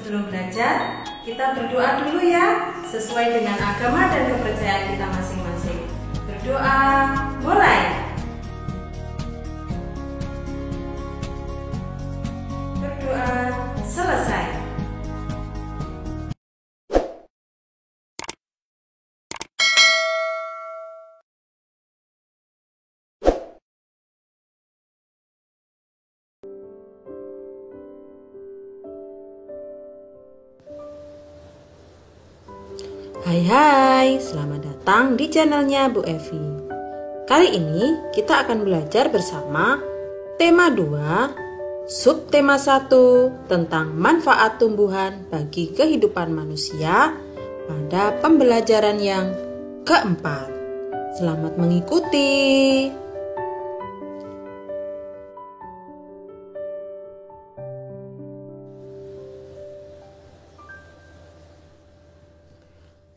Sebelum belajar, kita berdoa dulu ya, sesuai dengan agama dan kepercayaan kita masing-masing. Berdoa, mulai. Berdoa, selesai. Hai, selamat datang di channelnya Bu Evi. Kali ini kita akan belajar bersama tema 2, subtema 1 tentang manfaat tumbuhan bagi kehidupan manusia pada pembelajaran yang keempat. Selamat mengikuti.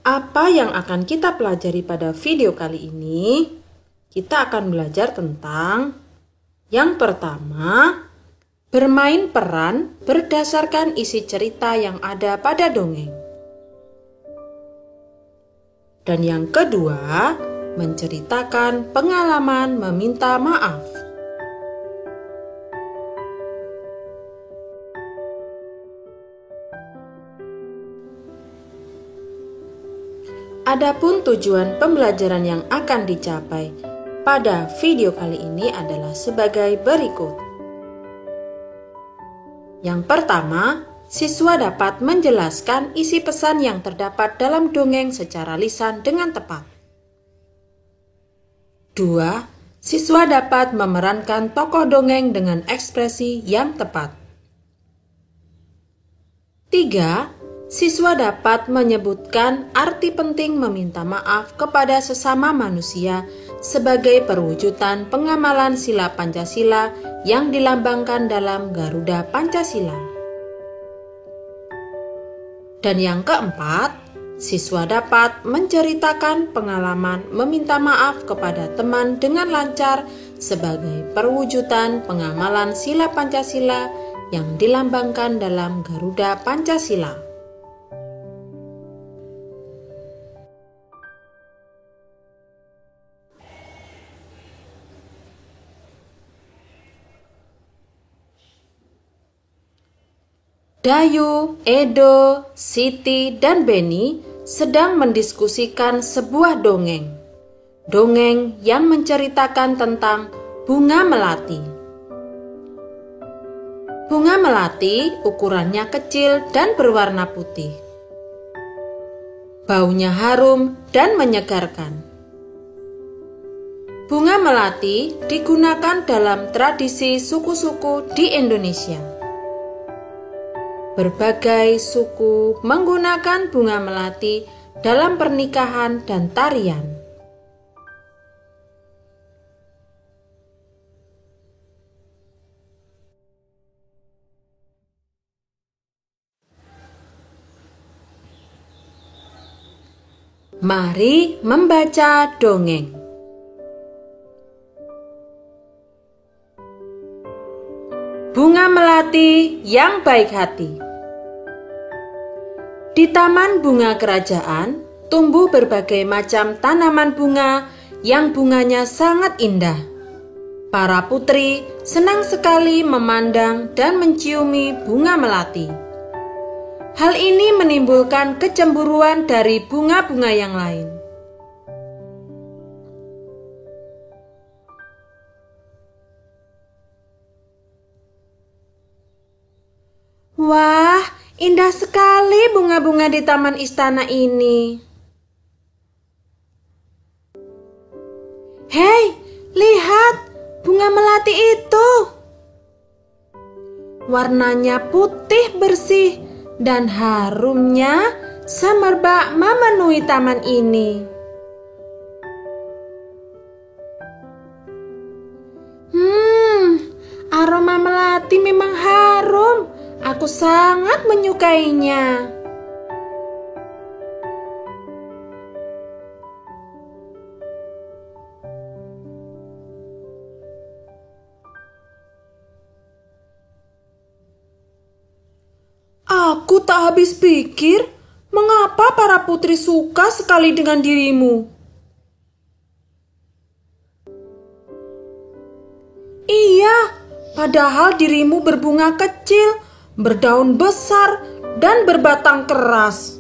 Apa yang akan kita pelajari pada video kali ini? Kita akan belajar tentang yang pertama, bermain peran berdasarkan isi cerita yang ada pada dongeng. Dan yang kedua, menceritakan pengalaman meminta maaf. Adapun tujuan pembelajaran yang akan dicapai pada video kali ini adalah sebagai berikut. Yang pertama, siswa dapat menjelaskan isi pesan yang terdapat dalam dongeng secara lisan dengan tepat. 2. Siswa dapat memerankan tokoh dongeng dengan ekspresi yang tepat. 3. Siswa dapat menyebutkan arti penting meminta maaf kepada sesama manusia sebagai perwujudan pengamalan sila Pancasila yang dilambangkan dalam Garuda Pancasila. Dan yang keempat, siswa dapat menceritakan pengalaman meminta maaf kepada teman dengan lancar sebagai perwujudan pengamalan sila Pancasila yang dilambangkan dalam Garuda Pancasila. Dayu, Edo, Siti, dan Beni sedang mendiskusikan sebuah dongeng. Dongeng yang menceritakan tentang bunga melati. Bunga melati ukurannya kecil dan berwarna putih. Baunya harum dan menyegarkan. Bunga melati digunakan dalam tradisi suku-suku di Indonesia. Berbagai suku menggunakan bunga melati dalam pernikahan dan tarian. Mari membaca dongeng. Bunga melati yang baik hati. Di taman bunga kerajaan, tumbuh berbagai macam tanaman bunga yang bunganya sangat indah. Para putri senang sekali memandang dan menciumi bunga melati. Hal ini menimbulkan kecemburuan dari bunga-bunga yang lain. Wah, indah sekali bunga-bunga di taman istana ini. Hei, lihat bunga melati itu. Warnanya putih bersih dan harumnya semerbak memenuhi taman ini. Aroma melati memang harum. Aku sangat menyukainya. Aku tak habis pikir, mengapa para putri suka sekali dengan dirimu. Iya, padahal dirimu berbunga kecil, berdaun besar, dan berbatang keras.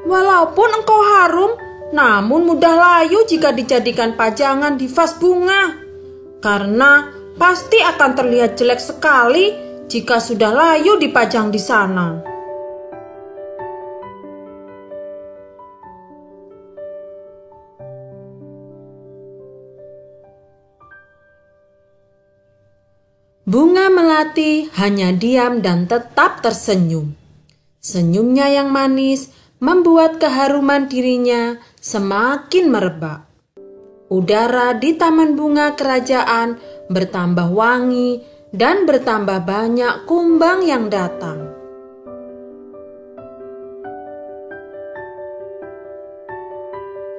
Walaupun engkau harum, namun mudah layu jika dijadikan pajangan di vas bunga, karena pasti akan terlihat jelek sekali jika sudah layu dipajang di sana. Bunga melati hanya diam dan tetap tersenyum. Senyumnya yang manis membuat keharuman dirinya semakin merebak. Udara di taman bunga kerajaan bertambah wangi dan bertambah banyak kumbang yang datang.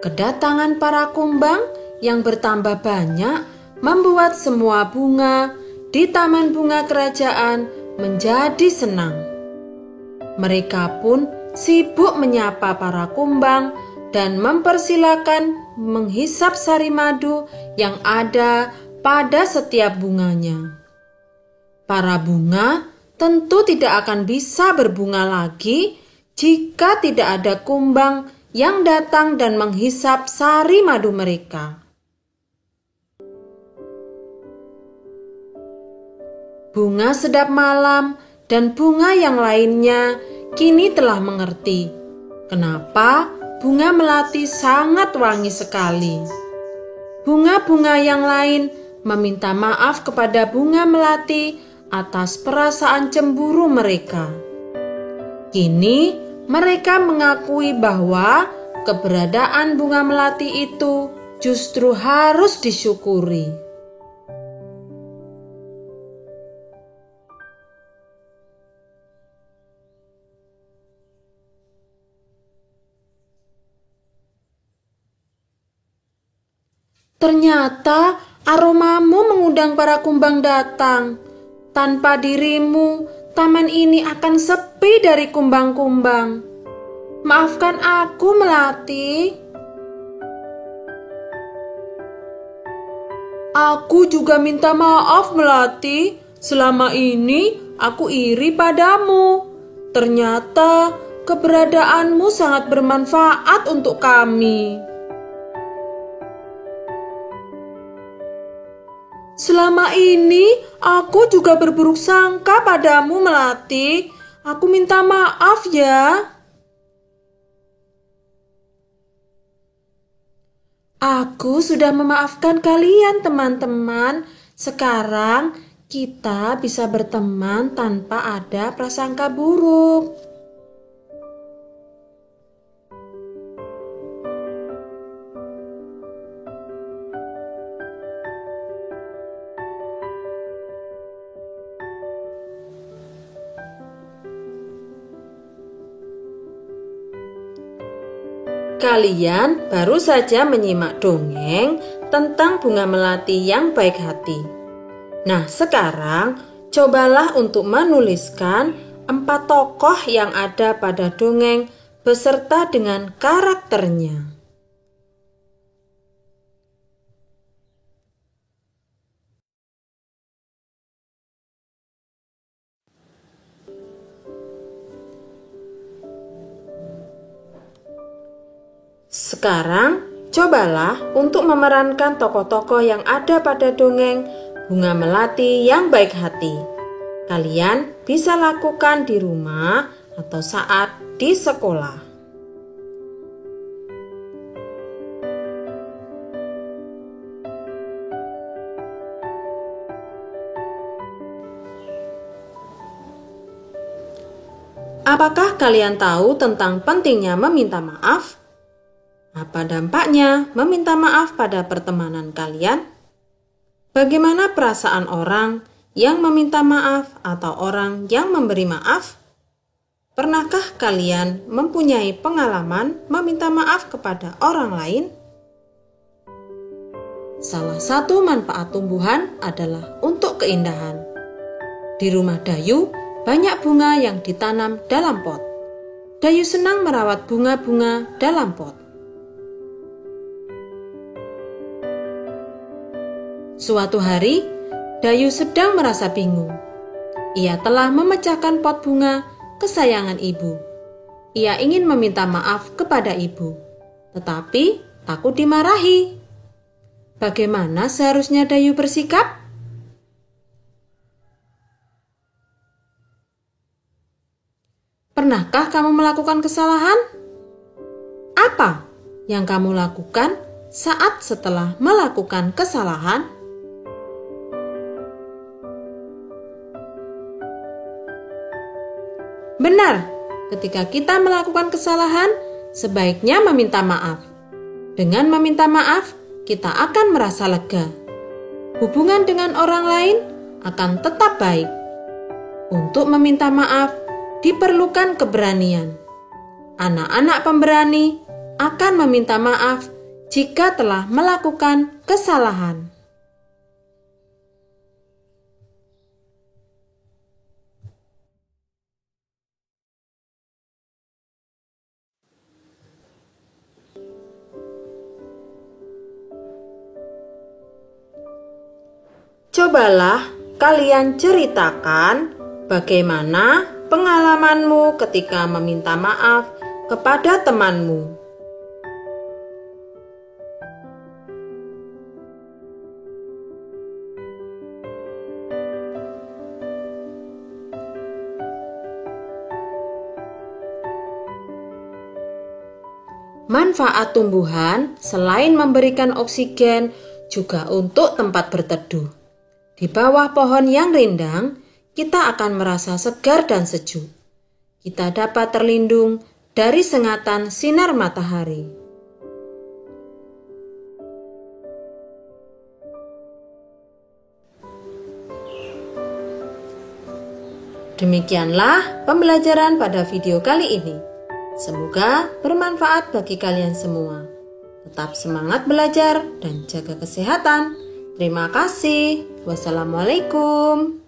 Kedatangan para kumbang yang bertambah banyak membuat semua bunga di taman bunga kerajaan menjadi senang. Mereka pun sibuk menyapa para kumbang dan mempersilakan menghisap sari madu yang ada pada setiap bunganya. Para bunga tentu tidak akan bisa berbunga lagi jika tidak ada kumbang yang datang dan menghisap sari madu mereka. Bunga sedap malam dan bunga yang lainnya kini telah mengerti kenapa bunga melati sangat wangi sekali. Bunga-bunga yang lain meminta maaf kepada bunga melati atas perasaan cemburu mereka. Kini mereka mengakui bahwa keberadaan bunga melati itu justru harus disyukuri. Ternyata aromamu mengundang para kumbang datang. Tanpa dirimu, taman ini akan sepi dari kumbang-kumbang. Maafkan aku, Melati. Aku juga minta maaf, Melati. Selama ini aku iri padamu. Ternyata keberadaanmu sangat bermanfaat untuk kami. Selama ini aku juga berburuk sangka padamu, Melati. Aku minta maaf ya. Aku sudah memaafkan kalian, teman-teman. Sekarang kita bisa berteman tanpa ada prasangka buruk. Kalian baru saja menyimak dongeng tentang bunga melati yang baik hati. Nah, sekarang cobalah untuk menuliskan 4 tokoh yang ada pada dongeng beserta dengan karakternya. Sekarang, cobalah untuk memerankan tokoh-tokoh yang ada pada dongeng Bunga Melati yang Baik Hati. Kalian bisa lakukan di rumah atau saat di sekolah. Apakah kalian tahu tentang pentingnya meminta maaf? Apa dampaknya meminta maaf pada pertemanan kalian? Bagaimana perasaan orang yang meminta maaf atau orang yang memberi maaf? Pernahkah kalian mempunyai pengalaman meminta maaf kepada orang lain? Salah satu manfaat tumbuhan adalah untuk keindahan. Di rumah Dayu banyak bunga yang ditanam dalam pot. Dayu senang merawat bunga-bunga dalam pot. Suatu hari, Dayu sedang merasa bingung. Ia telah memecahkan pot bunga kesayangan ibu. Ia ingin meminta maaf kepada ibu, tetapi takut dimarahi. Bagaimana seharusnya Dayu bersikap? Pernahkah kamu melakukan kesalahan? Apa yang kamu lakukan saat setelah melakukan kesalahan? Benar, ketika kita melakukan kesalahan, sebaiknya meminta maaf. Dengan meminta maaf, kita akan merasa lega. Hubungan dengan orang lain akan tetap baik. Untuk meminta maaf, diperlukan keberanian. Anak-anak pemberani akan meminta maaf jika telah melakukan kesalahan. Cobalah kalian ceritakan bagaimana pengalamanmu ketika meminta maaf kepada temanmu. Manfaat tumbuhan selain memberikan oksigen juga untuk tempat berteduh. Di bawah pohon yang rindang, kita akan merasa segar dan sejuk. Kita dapat terlindung dari sengatan sinar matahari. Demikianlah pembelajaran pada video kali ini. Semoga bermanfaat bagi kalian semua. Tetap semangat belajar dan jaga kesehatan. Terima kasih. Wassalamualaikum.